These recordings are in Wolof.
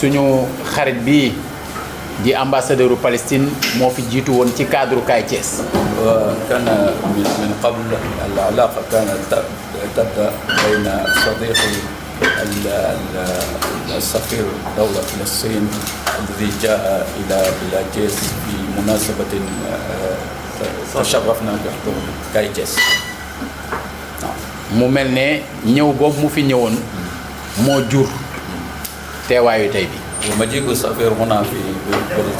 suñu xarit bi di ambassadeur Palestine moo fi jiitu woon ci cadre Kaay Thiès. وكان من قبل العلاقة كانت تبدأ بين صديقي السفير دولة فلسطين الذي جاء إلى جيس في مناسبة تشرفنا بحضور كاي جيس. mu mel ne ñëw boobu mu fi ñëwoon moo jur teewaayu tey bi. ومجيء السفير هنا في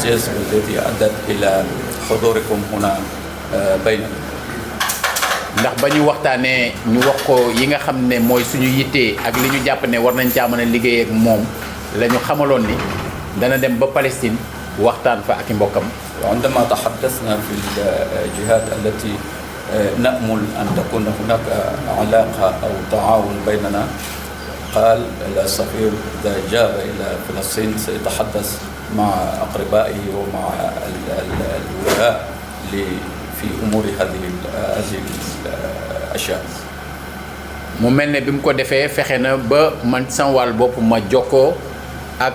جيس الذي أدت إلى حضوركم هنا بيننا. ndax ba ñu waxtaanee ñu wax ko yi nga xam ne mooy suñu yittee ak li ñu jàpp ne war nañ caa mën a liggéey ak moom la ñu xamaloon ni dana dem ba Palestine waxtaan fa ak i mbokkam. وعندما تحدثنا في الجهات التي نأمل أن تكون هناك علاقة أو تعاون بيننا قال السفير إذا جاء إلى فلسطين سيتحدث مع أقربائه ومع الولاء في أمور هذه الأشياء. mu mel ne bi mu ko defee fexe na ba man sama wàll bopp ma jokkoo ak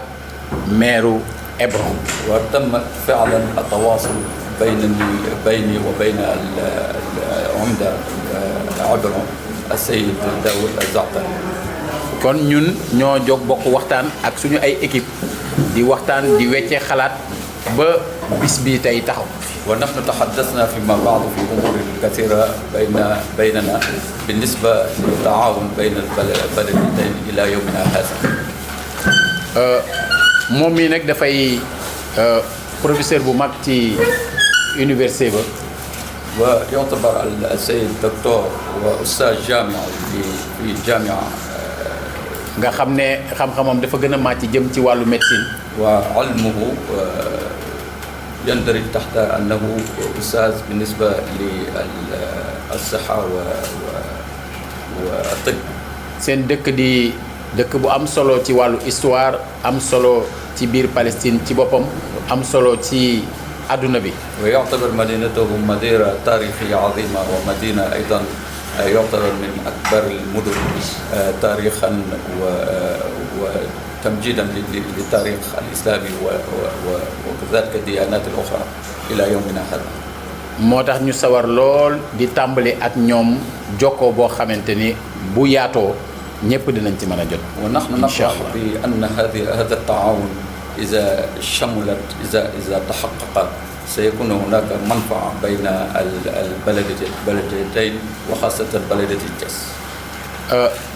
meeru Hébron. وتم فعلا التواصل بيني وبين العمدة عبرون السيد داود الزعتر. kon ñun ñoo jóg bokk waxtaan ak suñu ay équipe di waxtaan di weccee xalaat ba bis bi tey taxaw. ونحن تحدثنا فيما بعد في أمور كثيرة بيننا بالنسبة للتعاون بين البلدين إلى يومنا هذا. moom mii nag dafay professeur bu mag ci université ba. ويعتبر السيد دكتور وأستاذ جامعي في جامعة. nga xam ne xam-xamam dafa gën a màcc jëm ci wàllu médecine. وعلمه يندرج تحت أنه أستاذ بالنسبة للصحة والطب. seen dëkk di dëkk bu am solo ci wàllu histoire am solo ci biir Palestine ci boppam am solo ci àdduna bi. ويعتبر مدينته مدينة تاريخية عظيمة ومدينة أيضا يعتبر من أكبر المدن تاريخا وتمجيدا للتاريخ الإسلامي وكذلك الديانات الأخرى إلى يومنا هذا. moo tax ñu sawar lool di tàmbali ak ñoom jokkoo boo xamante ni bu yaatoo ñëpp dinañ ci mën a jot. ونحن نفرح بأن هذا التعاون إذا شملت إذا تحقق سيكون هناك منفعة بين البلدين وخاصة بلدة جيس.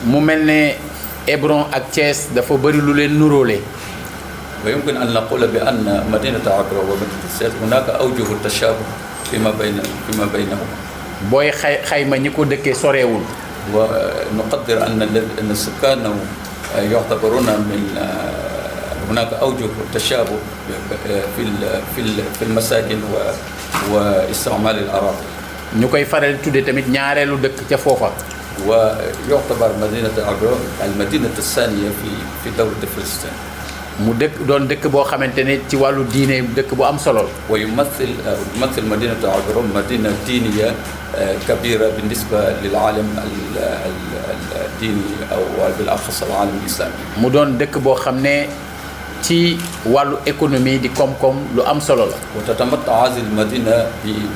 mu mel ne Hébron ak Thiès dafa bëri lu leen nuróole. ويمكن أن نقول بأن مدينة عبرون ومدينة جيس هناك أوجه التشابه فيما بينهما. booy xayma ñi ko dëkkee soreewul. ونقدر أن السكان يعتبرون من هناك أوجه تشابه في المساكن واستعمال الأراضي. ñu koy faral di tudde tamit ñaareelu dëkk ca foofa. ويعتبر مدينة عبرون المدينة الثانية في دولة فلسطين. mu dëkk doon dëkk boo xamante ne ci wàllu diine dëkk bu am solo. ويمثل مدينة عبرون مدينة دينية كبيرة بالنسبة للعالم الديني أو بالأخص العالم الإسلامي. mu doon dëkk boo xam ne ci wàllu économie di koom-koom lu am solo la. وتتمتع هذه المدينة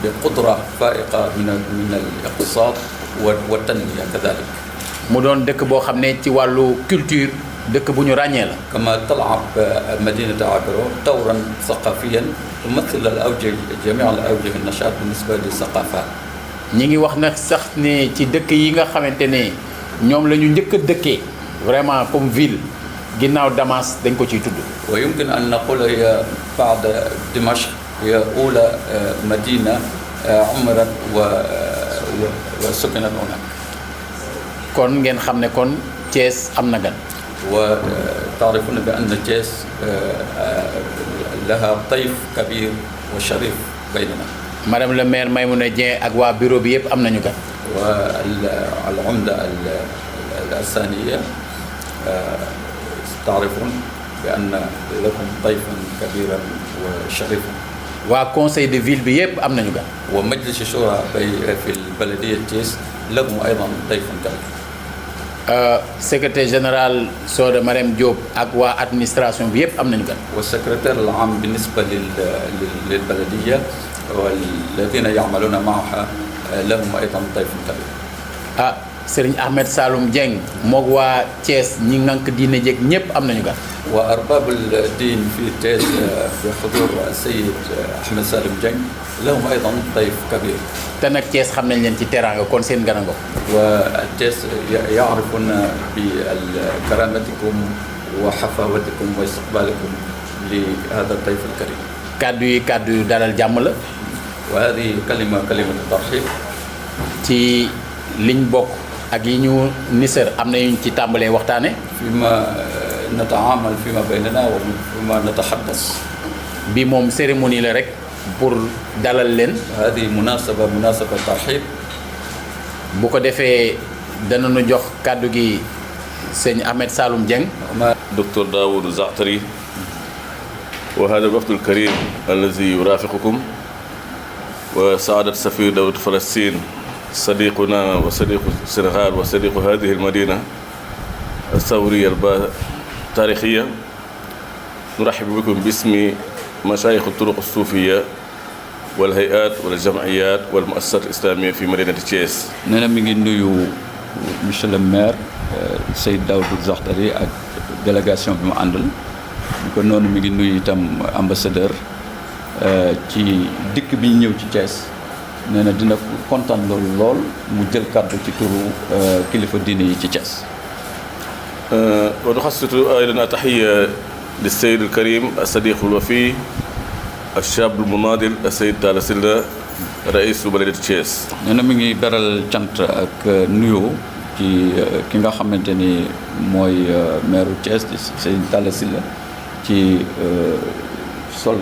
بقدرة فائقة من الاقتصاد والتنمية كذلك. mu doon dëkk boo xam ne ci wàllu culture dëkk bu ñu ràññee la. كما تلعب مدينة عبرون دورا ثقافيا تمثل جميع الأوجه النشاط بالنسبة للثقافات. ñi ngi wax nag sax ne ci dëkk yi nga xamante ne ñoom la ñu njëkk a dëkkee vraiment comme ville ginnaaw Damas dañ ko ciy tudd. ويمكن أن نقول هي بعد دمشق هي أولى مدينة عمرت وسكنت هناك. kon ngeen xam ne kon Thiès am na gan. وتعرفون بأن جيس لها طيف كبير وشريف بيننا. madame le maire Maïmouna Dieng ak waa bureau bi yëpp am nañu gan. والعمدة الثانية تعرفون بأن لكم ضيفا كبيرا وشريفا. waa conseil de ville bi yëpp am nañu gan. ومجلس الشورى في البلدية جيس لهم أيضا ضيف كبير. secrétaire général Soda Marème Diop ak waa administration bi yëpp am nañu gan. والسكرتير العام بالنسبة للبلدية والذين يعملون معها لهم أيضا ضيف كبير. Serigne Ahmed Saloum Dieng moog waa Thiès ñi ngànk diine jeeg ñëpp am nañu gan. وأرباب الدين في تيس بحضور السيد أحمد سالم جنگ لهم أيضا ضيف كبير. te nag Thiès xam nañ leen ci teraanga kon seen gan a ngo. والتيس يعرفون بكرامتكم وحفاوتكم واستقبالكم لهذا الضيف الكريم. kàddu yu dalal jàmm la. وهذه كلمة الترحيب. ci liñ bokk ak yi ñu nisër am na yuñ ci tàmbalee waxtaane. فيما نتعامل فيما بيننا وفيما نتحدث. bi moom cérémonie la rek pour dalal leen. هذه مناسبة ترحيب. bu ko defee danañu jox kàddu gi sëñ Ahmed Saloum Dieng. دكتور داوود الزعتري وهذا الوفد الكريم الذي يرافقكم وسعادة سفير دولة فلسطين صديقنا وصديق السنغال وصديق هذه المدينة الثورية التاريخية. نرحب بكم باسم مشايخ الطرق الصوفية والهيئات والجمعيات والمؤسسات الإسلامية في مدينة تشيس. نحن نيو monsieur le maire Seyd Daoud Zahtari ak délégation bi mu àndal ko noonu mi ngi nuyu itam ambassadeur ci dikk bi ñëw ci Thiès nee na dina kontaan lool mu jël kàddu ci turu kilifa diine yi ci Thiès. ونخصص أيضا تحية للسيد الكريم الصديق الوفي الشاب المناضل السيد تالا سيلا رئيس بلدية تشيس. nee na mi ngi beral cant ak nuyoo ci ki nga xamante ni mooy maire Thiès di Sëñ Talla Sylla ci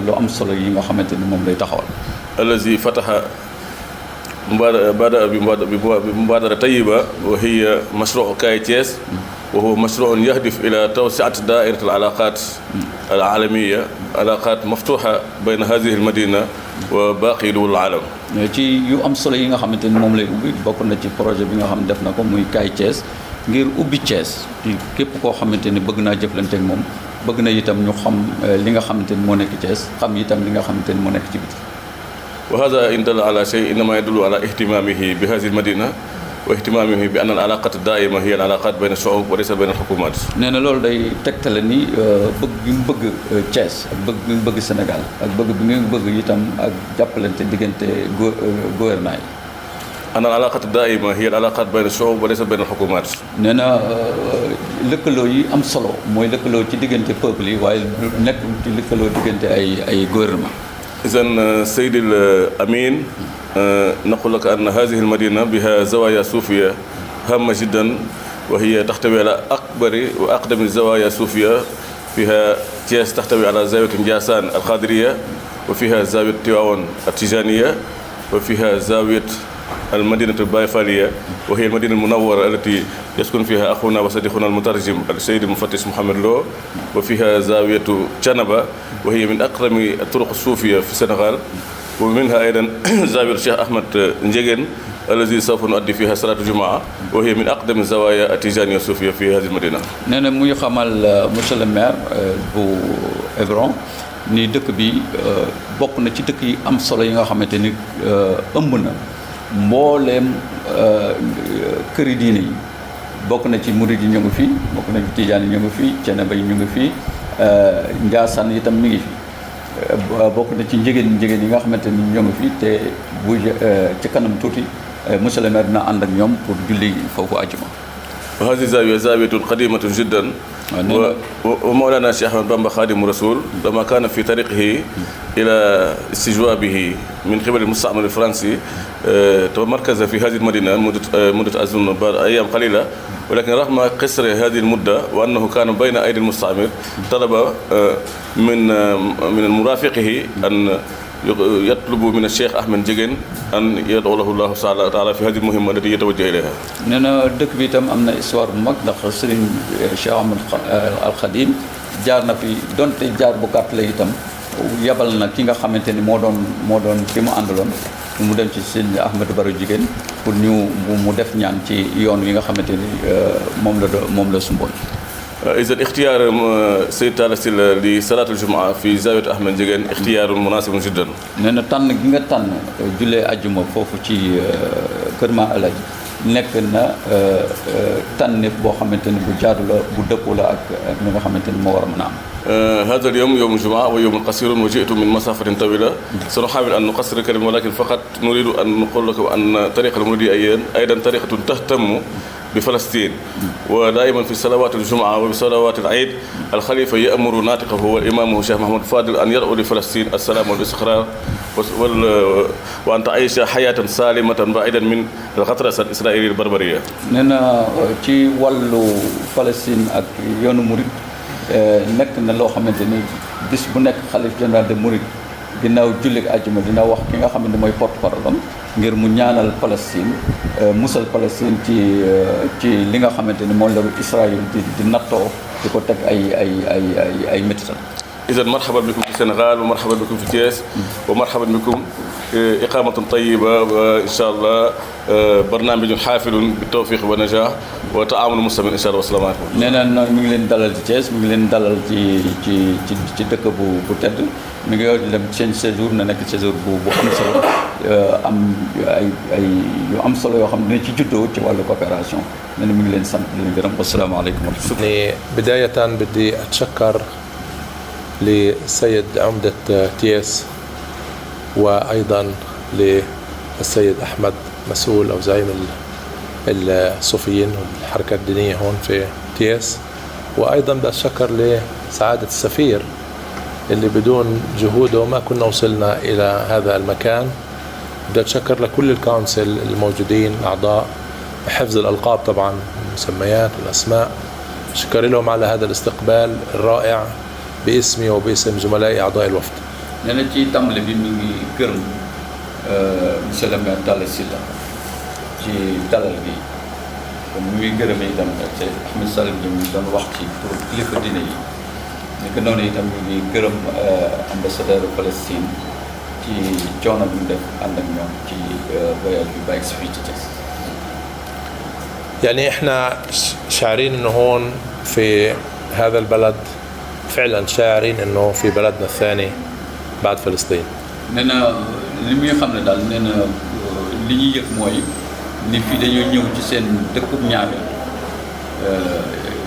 lu am solo yi nga xamante ni moom lay taxawal. الذي فتح بمبادرة طيبة وهي مشروع كاي تشيس وهو مشروع يهدف إلى توسعة دائرة العلاقات العالمية علاقات مفتوحة بين هذه المدينة وباقي دول العالم. ci yu am solo yi nga xamante ni moom lay ubbi bokk na ci projet bi nga xam ne def na ko muy kaay Thiès ngir ubbi Thiès ci képp koo xamante ni bëgg naa jëflante ak moom bëgg na itam ñu xam li nga xamante ni moo nekk Thiès xam itam li nga xamante ni moo nekk ci biti. وهذا إن دل على شيء إنما يدل على اهتمامه بهذه المدينة واهتمامه بأن العلاقات الدائمة هي العلاقات بين الشعوب وليس بين الحكومات. nee na loolu day tegtale ni bëgg gi mu bëgg Thiès ak bëgg gi mu bëgg Sénégal ak bëgg bi nga bëgg itam ak jàppalante diggante gouvernement yi. أن العلاقات الدائمة هي العلاقات بين الشعوب وليس بين الحكومات. nee na lëkkaloo yi am solo mooy lëkkaloo ci diggante peuple yi waaye nekk ci lëkkaloo diggante ay gouvernement. إذن سيدي الأمين نقول لك أن هذه المدينة بها زوايا صوفية هامة جدا وهي تحتوي على أكبر وأقدم الزوايا الصوفية. فيها تياس تحتوي على زاوية نجاسان القادرية وفيها زاوية تيواون التيجانية وفيها زاوية المدينة البايفالية وهي المدينة المنورة التي يسكن فيها أخونا وصديقنا المترجم السيد المفتش محمد لو. وفيها زاوية جنبة وهي من أقدم الطرق الصوفية في السنغال ومنها أيضا زاوية الشيخ أحمد نجيغن الذي سوف نؤدي فيها صلاة الجمعة وهي من أقدم الزوايا التيجانية الصوفية في هذه المدينة. nee na muy xamal monsieur le maire bu Évron ni dëkk bi bokk na ci dëkk yi am solo yi nga xamante ni ëmb na mbooleem këri diine yi bokk na ci murid yi ñu ngi fii bokk na ci tijaan yi ñu ngi fii Ceneba yi ñu ngi fii Njaasaan itam mi ngi fi bokk na ci njigéen yi nga xamante ni ñoo ngi fii te bu ci kanam tuuti monsieur le maire dina ànd ak ñoom pour julli foofu àjjuma. وهذه زاوية قديمة جدا ومولانا الشيخ أحمد بامبا خادم الرسول لما كان في طريقه إلى استجوابه من قبل المستعمر الفرنسي تمركز في هذه المدينة مدة أظن أيام قليلة ولكن رغم قصر هذه المدة وأنه كان بين أيدي المستعمر طلب من مرافقه أن يطلب من الشيخ أحمد جيغن أن يدعو له الله تعالى في هذه المهمة التي يتوجه إليها. nee na dëkk bi itam am na histoire bu mag ndax Serigne Cheikh Ahmad Al Khadim jaar na fi donte jaar bu gàtt la itam yabal na ki nga xamante ni moo doon ki mu àndaloon mu dem ci sëñ Ahmadou Baro Jigéen pour ñu mu def ñaan ci yoon wi nga xamante ni moom la sumboon. إذا اختيار سيد تالا سيل لصلاة الجمعة في زاوية أحمد جيجين اختيار مناسب جدا. nee na tànn gi nga tànn jullee ajjuma foofu ci kër Ma Alaaji nekk na tànneef boo xamante ni bu jaadu la bu dëppoo la ak li nga xamante ni moo war a mën a am. هذا اليوم يوم الجمعة ويوم قصير وجئت من مسافة طويلة سنحاول أن نقصر الكلمة ولكن فقط نريد أن نقول لك أن طريقة المولودية أيضا طريقة تهتم بفلسطين ودائما في صلوات الجمعة وبصلوات العيد الخليفة يأمر ناطقه هو الإمام الشيخ محمد فاضل أن يدعو لفلسطين السلام والاستقرار وأن تعيش حياة سالمة بعيدا من الغطرسة الإسرائيلية البربرية. nee na ci wàllu Palestine ak yoonu Murid nekk na loo xamante ni bis bu nekk xalif général de Mouride ginnaaw jullit àjjuma dina wax ki nga xam ne mooy porte-parole am ngir mu ñaanal Palestine musal Palestine ci li nga xamante ni moom la Israël di nattoo di ko teg ay métital. إذا مرحبا بكم في السنغال ومرحبا بكم في تيس ومرحبا بكم إقامة طيبة وإن شاء الله برنامج حافل بالتوفيق والنجاح وتعاون مستمر إن شاء الله والسلام عليكم. nee na mi ngi leen dalal ci Thiès mi ngi leen dalal ci dëkk bu tedd mi ngi dem seen séjour na nekk séjour bu am solo am ay yu am solo yoo xam ne dina ci juddoo ci wàllu coopération nee na mi ngi leen sant di leen gërëm wasalaamaaleykum. بداية بدي أتشكر للسيد عمدة تيس وأيضا للسيد أحمد مسؤول أو زعيم الصوفيين والحركة الدينية هون في تيس وأيضا بأتشكر لسعادة السفير اللي بدون جهوده ما كنا وصلنا إلى هذا المكان. بدي أتشكر لكل الكونسل الموجودين أعضاء بحفظ الألقاب طبعا المسميات والأسماء شكر لهم على هذا الاستقبال الرائع باسمي وباسم زملائي أعضاء الوفد. nee na ci tàmbali bi mi ngi gërëm monsieur le maire Talla Sylla ci dalal gi kon mi ngi gërëmee itam te Ahmed Salim Diop mi doon wax ci pour kilifa diine yi nekk noonu itam mi ngi gërëm ambassadeur Palestine ci coono bi mu def ànd ak ñoom ci voyage bi ba egsi fii ci Thiès. يعني احنا شاعرين انه هون في هذا البلد فعلا شاعرين انه في بلدنا الثاني بعد فلسطين. nee na li muy xam ne daal nee na li ñuy yëg mooy ni fii dañoo ñëw ci seen dëkkub ñaareel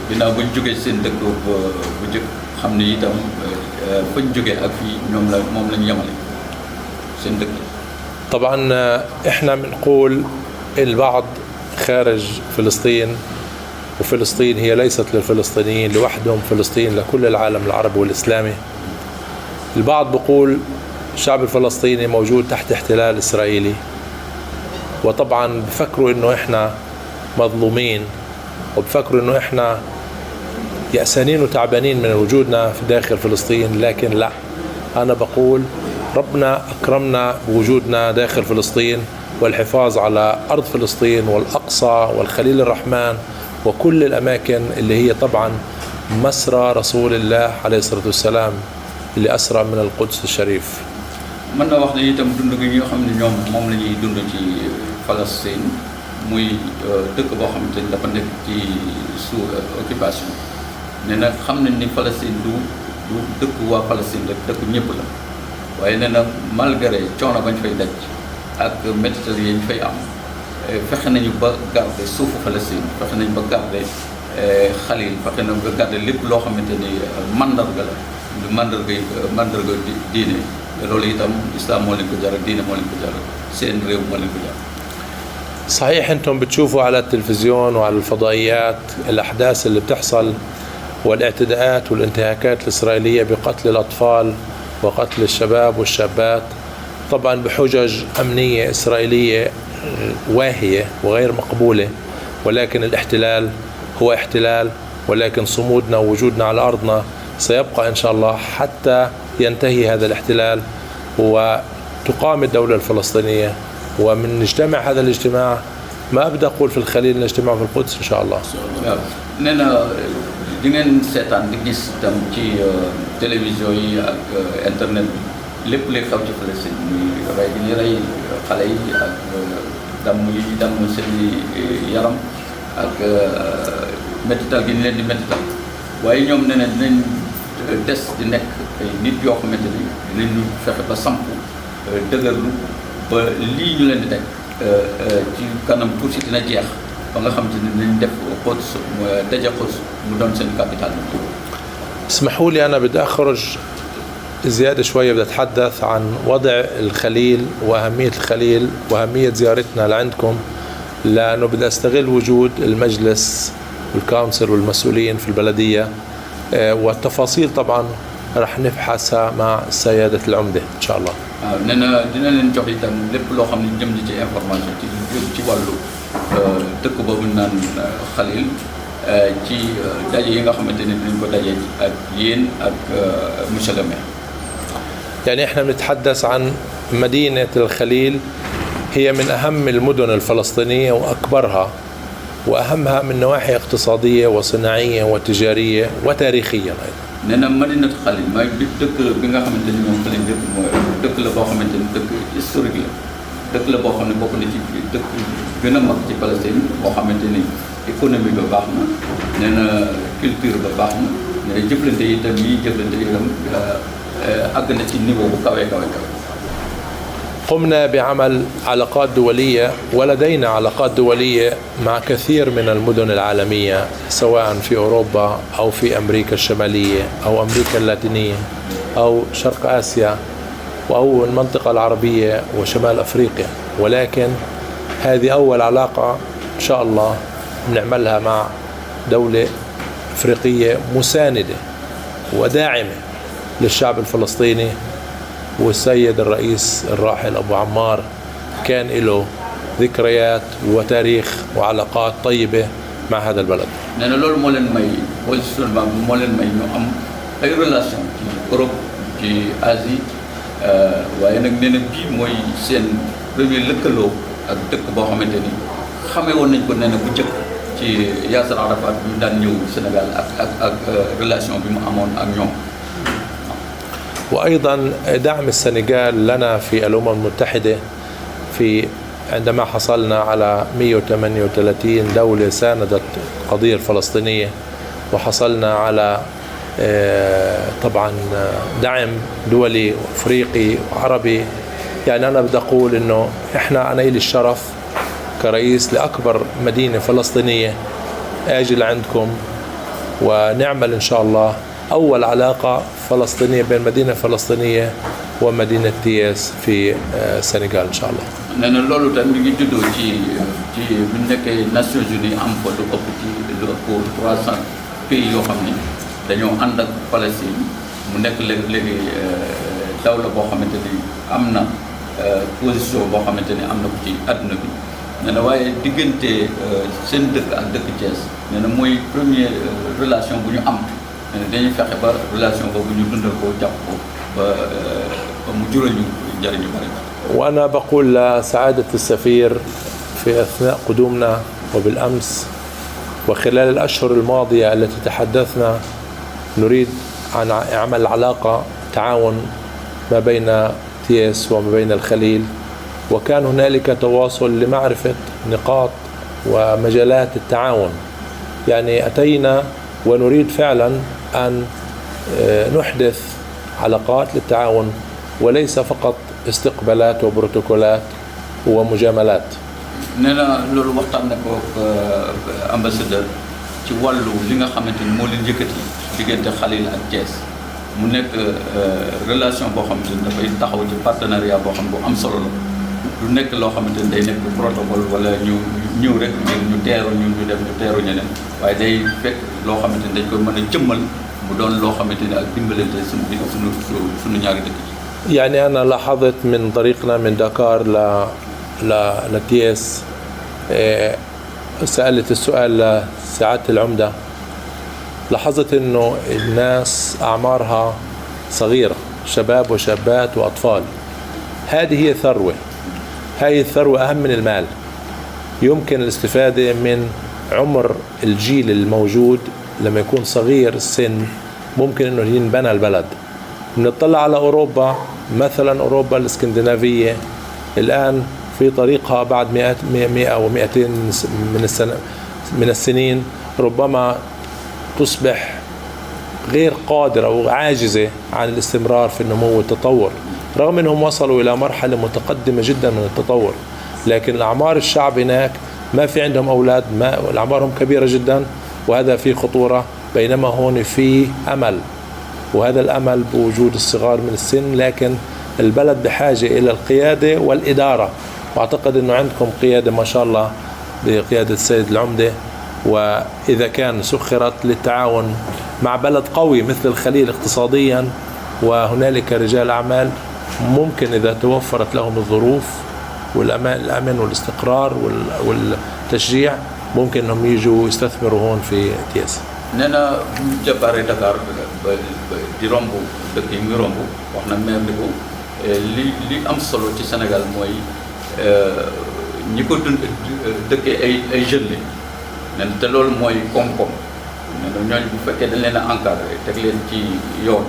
ginnaaw bañ jógee seen dëkk bu njëkk xam ne itam fañ jógee ak fii ñoom la moom lañ yemale seen dëkk. طبعا احنا بنقول البعض خارج فلسطين وفلسطين هي ليست للفلسطينيين لوحدهم، فلسطين لكل العالم العربي والإسلامي. البعض بيقول الشعب الفلسطيني موجود تحت احتلال إسرائيلي، وطبعا بفكروا إنه إحنا مظلومين وبفكروا إنه إحنا يأسانين وتعبانين من وجودنا في داخل فلسطين، لكن لا، أنا بقول ربنا أكرمنا بوجودنا داخل فلسطين والحفاظ على أرض فلسطين والأقصى والخليل الرحمن وكل الأماكن اللي هي طبعا مسرى رسول الله عليه الصلاة والسلام اللي أسرى من القدس الشريف. mën na wax ne itam dund gi ñoo xam ne ñoom moom la ñuy dund ci Palestine muy dëkk boo xamante ni dafa nekk ci sous occupation nee na xam nañ ni Palestine du dëkk waa Palestine rek dëkk ñëpp la waaye nee na malgré coono bañ fay daj ak métital yi ñu fay am fexe nañu ba garder suufu Palestine fexe nañu ba garder xalil fexe nañu ba garder lépp loo xamante ni mandarga la du mandarga diine loolu itam islam moo leen ko jaral diine moo leen ko jaral seen réew moo leen ko jaral. صحيح انتم بتشوفوا على التلفزيون وعلى الفضائيات الاحداث اللي بتحصل والاعتداءات والانتهاكات الاسرائيليه بقتل الاطفال وقتل الشباب والشابات طبعا بحجج امنيه اسرائيليه واهيه وغير مقبوله، ولكن الاحتلال هو احتلال، ولكن صمودنا ووجودنا على ارضنا سيبقى ان شاء الله حتى ينتهي هذا الاحتلال وتقام الدولة الفلسطينية ومن نجتمع هذا الاجتماع ما أبدأ أقول في الخليل نجتمع في القدس إن شاء الله. nee na di ngeen seetaan di gis tam ci télévision yi ak internet bi lépp lay xew ci Palestine muy rey gi ñuy rey xale yi ak damm seen yaram ak méttital gi ñu leen di méttital waaye ñoom nee na dinañ des di nekk ay nit yoo xamante ni dinañu fexe ba samp dëgërlu ba lii ñu leen di teg ci kanam tuuti dina jeex ba nga xam te ne dinañ def Quds daje Quds mu doon seen capital. اسمحوا لي أنا بدي أخرج زيادة شوية، بدي أتحدث عن وضع الخليل وأهمية الخليل وأهمية زيارتنا لعندكم، لأنه بدي أستغل وجود المجلس والكونسل والمسؤولين في البلدية، والتفاصيل طبعا رح نبحثها مع سيادة العمدة إن شاء الله. nee na dina leen jox itam lépp loo xam ne jëm ci information ci wàllu dëkk boobu naan Khalil ci daje yi nga xamante ne dinañ ko daje ak yéen ak monsieur le maire. يعني احنا بنتحدث عن مدينة الخليل، هي من أهم المدن الفلسطينية وأكبرها وأهمها من نواحي اقتصادية وصناعية وتجارية وتاريخية أيضا. nee na Madinat Khalil mooy dëkk bi nga xamante ni moom Khalil dëkk mooy dëkk la boo xamante ni dëkk historique la, dëkk la boo xam ne bokk na ci dëkk gën a mag ci Palestine, boo xamante ni économie ba baax na, nee na culture ba baax na, nee na jëflante yi itam àgg na ci niveau bu kawe. قمنا بعمل علاقات دولية ولدينا علاقات دولية مع كثير من المدن العالمية، سواء في أوروبا أو في أمريكا الشمالية أو أمريكا اللاتينية أو شرق آسيا أو المنطقة العربية وشمال أفريقيا، ولكن هذه أول علاقة إن شاء الله نعملها مع دولة أفريقية مساندة وداعمة للشعب الفلسطيني. والسيد الرئيس الراحل أبو عمار كان له ذكريات وتاريخ وعلاقات طيبة مع هذا البلد. nee na loolu moo leen may positionnement bi moo leen may ñu am ay relation ci Europe ci Asie, waaye nag nee na bii mooy seen premier lëkkaloo ak dëkk boo xamante ni xamee woon nañ ko nee na bu njëkk ci Yasser Arafat bi mu daan ñëw Sénégal ak relation bi mu amoon ak ñoom. وأيضا دعم السنغال لنا في الأمم المتحدة في عندما حصلنا على 138 دولة ساندت القضية الفلسطينية، وحصلنا على طبعا دعم دولي وأفريقي وعربي. يعني أنا بدي أقول إنه أنا لي الشرف كرئيس لأكبر مدينة فلسطينية آجي لعندكم ونعمل إن شاء الله أول علاقة فلسطينية بين مدينة فلسطينية ومدينة تياس في السنغال إن شاء الله. nee na loolu tam mi ngi juddoo ci bu nekkee Nations Unies am ko lu ëpp ci lu ëpp 300 pays yoo xam ni dañoo ànd ak Palestine mu nekk léegi dawla boo xamante ni am na position boo xamante ni am na ko ci àdduna bi. nee na waaye diggante seen dëkk ak dëkk Thiès nee na mooy première relation bu ñu am. dañuy fexe ba relation boobu ñu dundal ko jàpp ko ba mu jural ñu njëriñ yu bari. وأنا بقول لسعادة السفير في أثناء قدومنا وبالأمس وخلال الأشهر الماضية التي تحدثنا نريد أن نعمل علاقة تعاون ما بين تياس وما بين الخليل، وكان هنالك تواصل لمعرفة نقاط ومجالات التعاون. يعني أتينا ونريد فعلا أن نحدث علاقات للتعاون وليس فقط استقبالات وبروتوكولات ومجاملات. nee na loolu waxtaan na ko ambassadeur ci wàllu li nga xamante ni moo leen yëkkati diggante Khalil ak Thiès mu nekk relation boo xamante ni dafay taxaw ci partenariat boo xam bu am solo la, du nekk loo xamante ni day nekk protocole wala ñu ñëw rek ngir ñu teeru ñu dem ñu teeru ñeneen, waaye day fekk loo xamante ni dañ koy mën a jëmmal mu doon loo xamante ni ak dimbalante suñu ñaari dëkk yi. يعني أنا لاحظت من طريقنا من دكار لتياس، سألت السؤال لسعادة العمدة، لاحظت إنه الناس أعمارها صغيرة، شباب وشابات وأطفال. هذه هي ثروة، هذه الثروة أهم من المال. يمكن الاستفادة من عمر الجيل الموجود لما يكون صغير السن، ممكن إنه ينبنى البلد. نطلع على أوروبا مثلا أوروبا الإسكندنافية الآن في طريقها بعد 100 أو 200 من السنين ربما تصبح غير قادرة أو عاجزة عن الاستمرار في النمو والتطور، رغم أنهم وصلوا إلى مرحلة متقدمة جدا من التطور، لكن أعمار الشعب هناك ما في عندهم أولاد، أعمارهم كبيرة جدا، وهذا فيه خطورة. بينما هون في أمل، وهذا الأمل بوجود الصغار من السن، لكن البلد بحاجة إلى القيادة والإدارة، وأعتقد أنه عندكم قيادة ما شاء الله بقيادة السيد العمدة، وإذا كان سخرت للتعاون مع بلد قوي مثل الخليل اقتصاديا وهنالك رجال أعمال، ممكن إذا توفرت لهم الظروف والأمن والاستقرار والتشجيع ممكن أنهم يجوا يستثمروا هون في تياس. نانا جباري دكار دي رومبو دكي مي رومبو واخنا مير ديكو لي ام سولو ci Sénégal moy ñi ko dëkke ay jeunes li nen te loolu mooy koom-koom ne ñooñu bu fekkee dañ leen a encadré teg leen ci yoon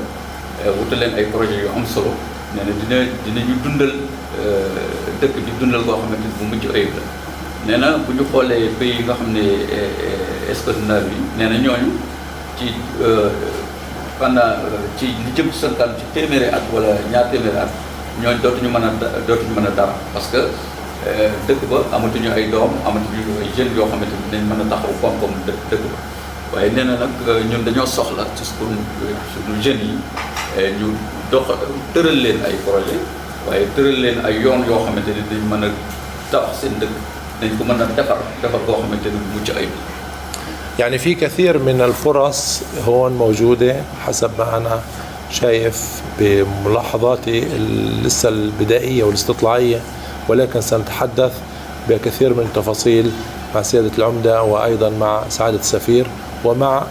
wutal leen ay projets yu am solo nee na dinañu dundal dëkk bi dundal goo xamante ni bu mucc ayib la nee na bu ñu xoolee pays yi nga xam ne scandinave yi nee na ñooñu ci pendant ci li jëm ci santaan ci téeméeri at wala ñaar téeméeri at ñooñu dootuñu mën a dara parce que dëkk ba amatuñu ay doom amatuñu ay jeunes yoo xamante ni dinañ mën a taxaw koom-koom dëkk ba waaye nee na nag ñun dañoo soxla ci suñu jeunes yi ñu tëral leen ay projet waaye tëral leen ay yoon yoo xamante ni dañ mën a tabax seen dëkk dañ ko mën a defar koo xamante ni mucc ayib. يعني في كثير من الفرص هون موجودة حسب ما أنا شايف بملاحظاتي لسه البدائية والاستطلاعية، ولكن سنتحدث بكثير من التفاصيل مع سيادة العمدة وأيضا مع سعادة السفير ومع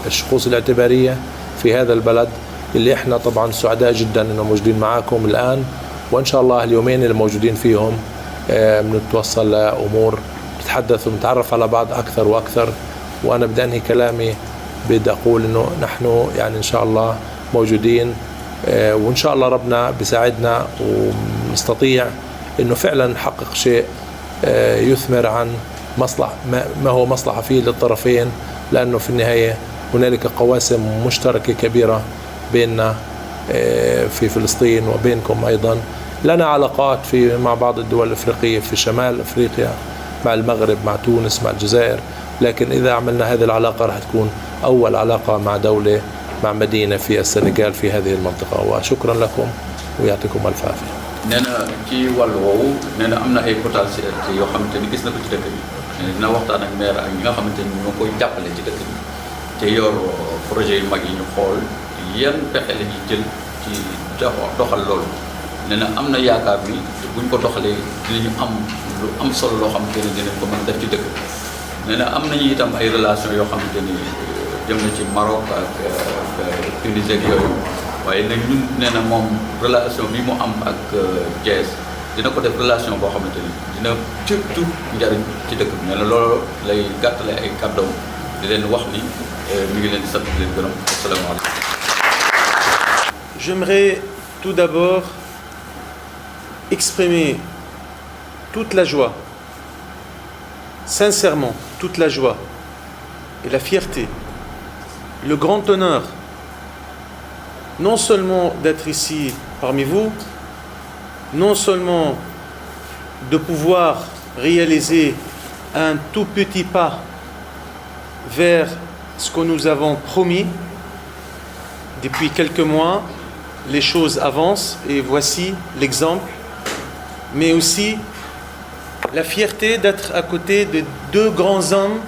الشخوص الاعتبارية في هذا البلد اللي احنا طبعا سعداء جدا انه موجودين معاكم الآن، وإن شاء الله اليومين اللي موجودين فيهم بنتوصل لأمور نتحدث ونتعرف على بعض أكثر وأكثر. وأنا بدي أنهي كلامي بدي أقول إنه نحن يعني إن شاء الله موجودين، وإن شاء الله ربنا بيساعدنا ونستطيع إنه فعلا نحقق شيء يثمر عن مصلحة ما هو مصلحة فيه للطرفين، لأنه في النهاية هنالك قواسم مشتركة كبيرة بيننا في فلسطين وبينكم أيضا. لنا علاقات مع بعض الدول الأفريقية في شمال أفريقيا، مع المغرب، مع تونس، مع الجزائر، لكن إذا عملنا هذه العلاقة راح تكون أول علاقة مع دولة مع مدينة في السنغال في هذه المنطقة. وشكرا لكم ويعطيكم ألف عافية. نانا ci wàllu woowu nee na am na ay potentialité yoo xamante ni gis na ko ci dëkk bi dina waxtaan ak maire ak ñi nga xamante ni ñoo koy jàppale ci dëkk bi te yor projet yu mag yi ñu xool yan pexe la ñuy jël ci doxal loolu. nee na am na yaakaar bi buñ ko doxalee dinañu am lu am solo loo xamante ni dinañ ko mën a def ci dëkk bi. nee na am nañu itam ay relation yoo xamante ni jëm na ci Maroc ak Tunisie ak yooyu waaye nag ñun nee na moom relation bi mu am ak Thiès dina ko def relation boo xamante ni dina surtout njariñ ci dëkk bi. nee na loolu lay gàttale ay kàddoom di leen wax ni mi ngi leen di sant di leen gërëm. asalaamaaleykum. J'aimerais tout d'abord exprimer toute la joie, sincèrement toute la joie et la fierté, le grand honneur, non seulement d'être ici parmi vous, non seulement de pouvoir réaliser un tout petit pas vers ce que nous avons promis. Depuis quelques mois, les choses avancent et voici l'exemple, mais aussi la fierté d'être à côté de deux grands hommes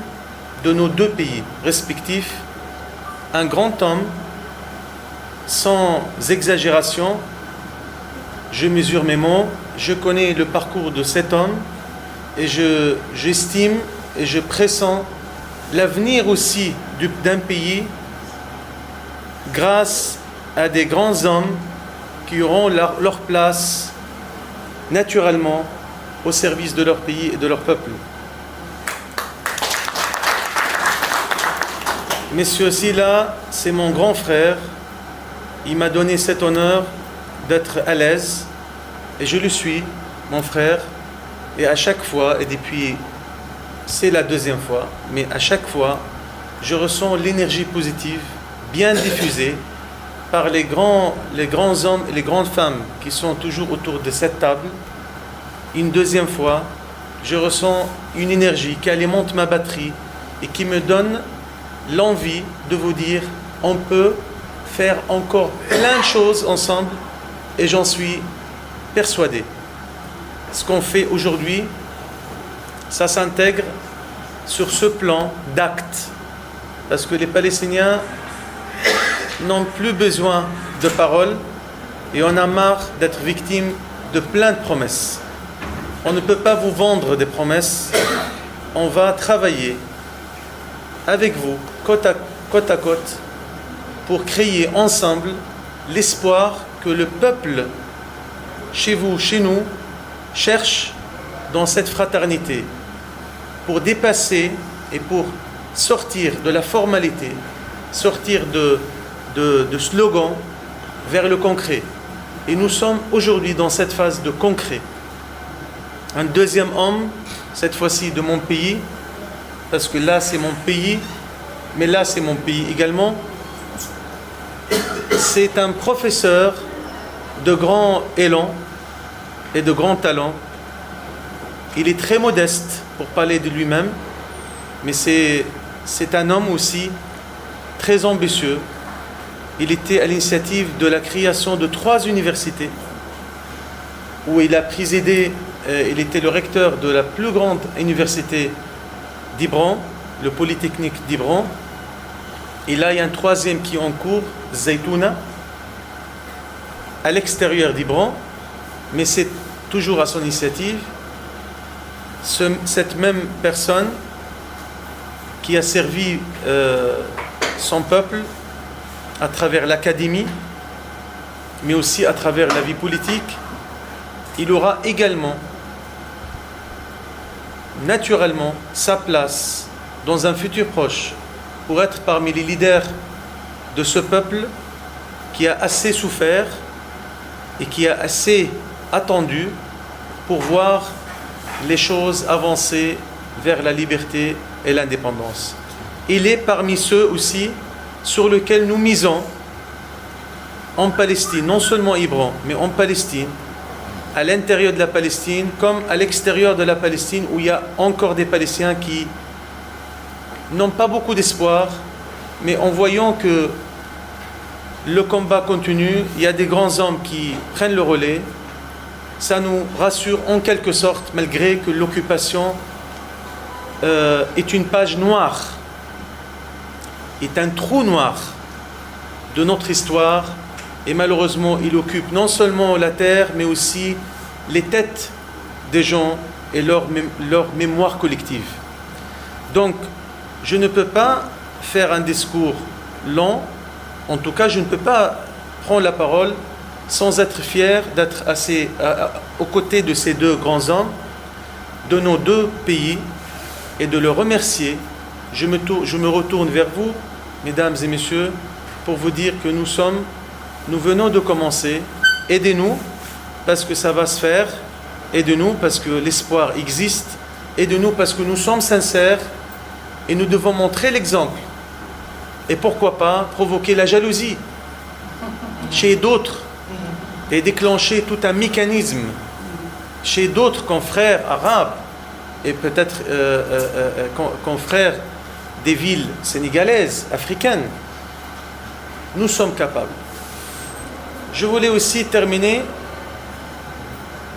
de nos deux pays respectifs. Un grand homme, sans exagération, je mesure mes mots, je connais le parcours de cet homme et j'estime et je pressens l'avenir aussi d'un pays grâce à des grands hommes qui auront leur place naturellement au service de leur pays et de leur peuple. Monsieur Silla, c'est mon grand frère. Il m'a donné cet honneur d'être à l'aise, et je le suis, mon frère, et à chaque fois, et depuis, c'est la deuxième fois, mais à chaque fois, je ressens l'énergie positive bien diffusée par les grands hommes et les grandes femmes qui sont toujours autour de cette table. Une deuxième fois, je ressens une énergie qui alimente ma batterie et qui me donne l'envie de vous dire on peut faire encore plein de choses ensemble, et j'en suis persuadé. Ce qu'on fait aujourd'hui, ça s'intègre sur ce plan d'actes, parce que les Palestiniens n'ont plus besoin de paroles et on a marre d'être victime de plein de promesses. On ne peut pas vous vendre des promesses. On va travailler avec vous, côte à côte, pour créer ensemble l'espoir que le peuple, chez vous, chez nous, cherche dans cette fraternité, pour dépasser et pour sortir de la formalité, sortir de slogans vers le concret. Et nous sommes aujourd'hui dans cette phase de concret. Un deuxième homme, cette fois-ci de mon pays, parce que là c'est mon pays, mais là c'est mon pays également. C'est un professeur de grand élan et de grand talent. Il est très modeste pour parler de lui-même, mais c'est un homme aussi très ambitieux. Il était à l'initiative de la création de 3 universités où il a présidé, il était le recteur de la plus grande université d'Hébron, le Polytechnique d'Hébron. Et là, il y a un 3e qui est en cours, Zaytouna, à l'extérieur d'Hébron, mais c'est toujours à son initiative. Cette même personne qui a servi son peuple à travers l'académie, mais aussi à travers la vie politique, il aura également, naturellement, sa place dans un futur proche pour être parmi les leaders de ce peuple qui a assez souffert et qui a assez attendu pour voir les choses avancer vers la liberté et l'indépendance. Il est parmi ceux aussi sur lesquels nous misons en Palestine, non seulement Hébron, mais en Palestine, à l'intérieur de la Palestine, comme à l'extérieur de la Palestine, où il y a encore des Palestiniens qui n'ont pas beaucoup d'espoir, mais en voyant que le combat continue, il y a des grands hommes qui prennent le relais. Ça nous rassure en quelque sorte, malgré que l'occupation est une page noire, est un trou noir de notre histoire, et malheureusement il occupe non seulement la terre, mais aussi les têtes des gens et leur mémoire collective. Donc je ne peux pas faire un discours long, en tout cas je ne peux pas prendre la parole sans être fier d'être aux côtés de ces 2 grands hommes, de nos 2 pays, et de les remercier. Je me retourne vers vous, mesdames et messieurs, pour vous dire que nous venons de commencer. Aidez-nous, parce que ça va se faire. Aidez-nous, parce que l'espoir existe. Aidez-nous, parce que nous sommes sincères, et nous devons montrer l'exemple. Et pourquoi pas provoquer la jalousie chez d'autres, et déclencher tout un mécanisme chez d'autres confrères arabes et peut-être confrères des villes sénégalaises, africaines. Nous sommes capables. Je voulais aussi terminer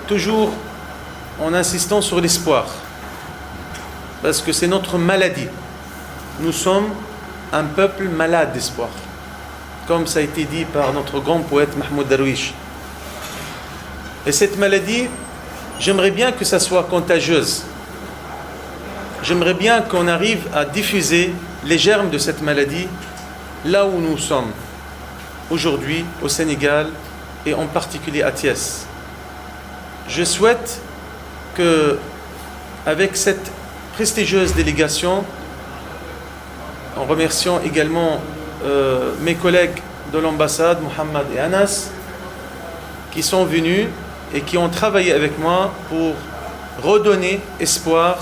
toujours en insistant sur l'espoir, parce que c'est notre maladie. Nous sommes un peuple malade d'espoir, comme ça a été dit par notre grand poète Mahmoud Darwish. Et cette maladie, j'aimerais bien que ça soit contagieuse. J'aimerais bien qu'on arrive à diffuser les germes de cette maladie là où nous sommes aujourd'hui au Sénégal et en particulier à Thiès. Je souhaite que, avec cette prestigieuse délégation, en remerciant également mes collègues de l'ambassade, Mohamed et Anas, qui sont venus et qui ont travaillé avec moi pour redonner espoir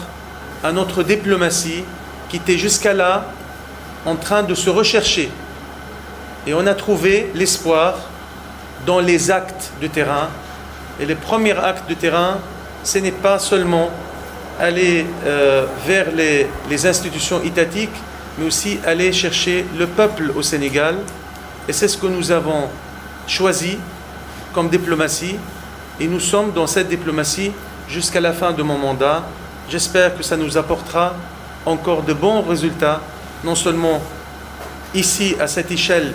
à notre diplomatie qui était jusqu'à là en train de se rechercher. Et on a trouvé l'espoir dans les actes de terrain. Et le premier acte de terrain, ce n'est pas seulement aller vers les institutions étatiques, mais aussi aller chercher le peuple au Sénégal. Et c'est ce que nous avons choisi comme diplomatie. Et nous sommes dans cette diplomatie jusqu'à la fin de mon mandat. J'espère que ça nous apportera encore de bons résultats, non seulement ici à cette échelle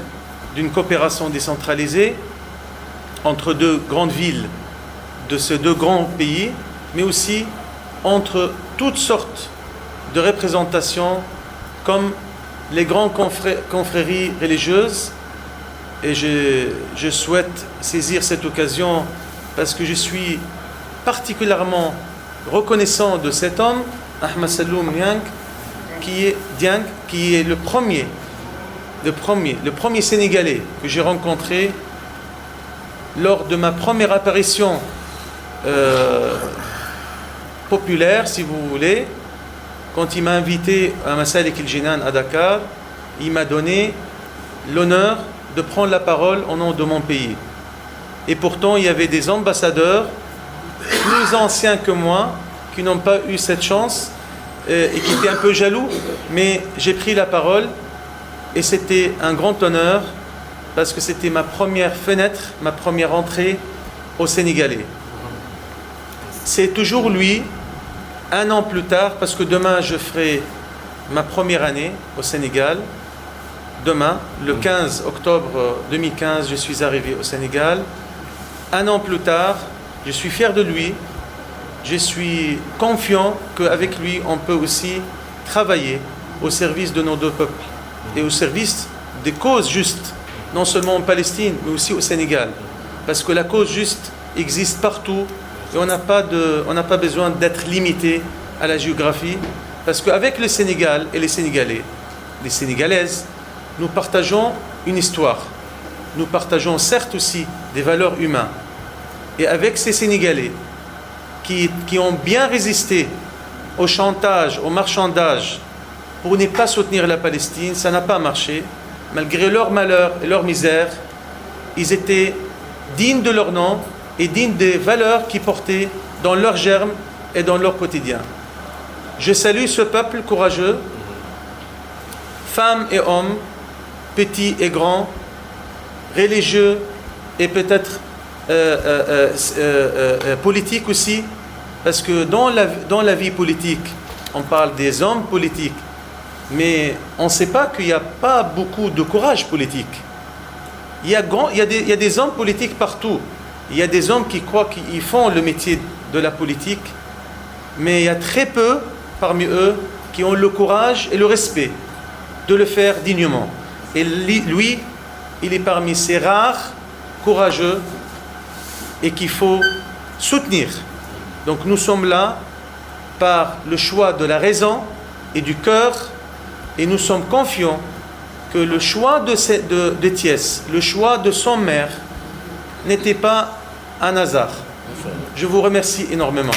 d'une coopération décentralisée entre deux grandes villes de ces deux grands pays, mais aussi entre toutes sortes de représentations comme les grandes confréries religieuses. Et je souhaite saisir cette occasion parce que je suis particulièrement reconnaissant de cet homme, Ahmed Saloum Dieng, qui est le premier Sénégalais que j'ai rencontré lors de ma première apparition populaire, si vous voulez, quand il m'a invité à Masalik el-Jinan à Dakar. Il m'a donné l'honneur de prendre la parole au nom de mon pays. Et pourtant, il y avait des ambassadeurs plus anciens que moi qui n'ont pas eu cette chance et qui étaient un peu jaloux. Mais j'ai pris la parole et c'était un grand honneur parce que c'était ma première fenêtre, ma première entrée au Sénégalais. C'est toujours lui, un an plus tard, parce que demain je ferai ma première année au Sénégal. Demain, le 15 octobre 2015, je suis arrivé au Sénégal. Un an plus tard, je suis fier de lui. Je suis confiant qu'avec lui, on peut aussi travailler au service de nos deux peuples et au service des causes justes, non seulement en Palestine, mais aussi au Sénégal. Parce que la cause juste existe partout et on n'a pas besoin d'être limité à la géographie. Parce qu'avec le Sénégal et les Sénégalais, les Sénégalaises, nous partageons une histoire. Nous partageons certes aussi des valeurs humaines. Et avec ces Sénégalais qui ont bien résisté au chantage, au marchandage, pour ne pas soutenir la Palestine, ça n'a pas marché. Malgré leur malheur et leur misère, ils étaient dignes de leur nom et dignes des valeurs qu'ils portaient dans leur germe et dans leur quotidien. Je salue ce peuple courageux, femmes et hommes, petits et grands, religieux et peut-être politiques aussi, parce que dans la vie politique, on parle des hommes politiques, mais on ne sait pas qu'il n'y a pas beaucoup de courage politique. Il y a des hommes politiques partout. Il y a des hommes qui croient qu'ils font le métier de la politique, mais il y a très peu parmi eux qui ont le courage et le respect de le faire dignement. Et lui, il est parmi ces rares courageux et qu'il faut soutenir. Donc nous sommes là par le choix de la raison et du cœur, et nous sommes confiants que le choix de Thiès, le choix de son maire, n'était pas un hasard. Je vous remercie énormément.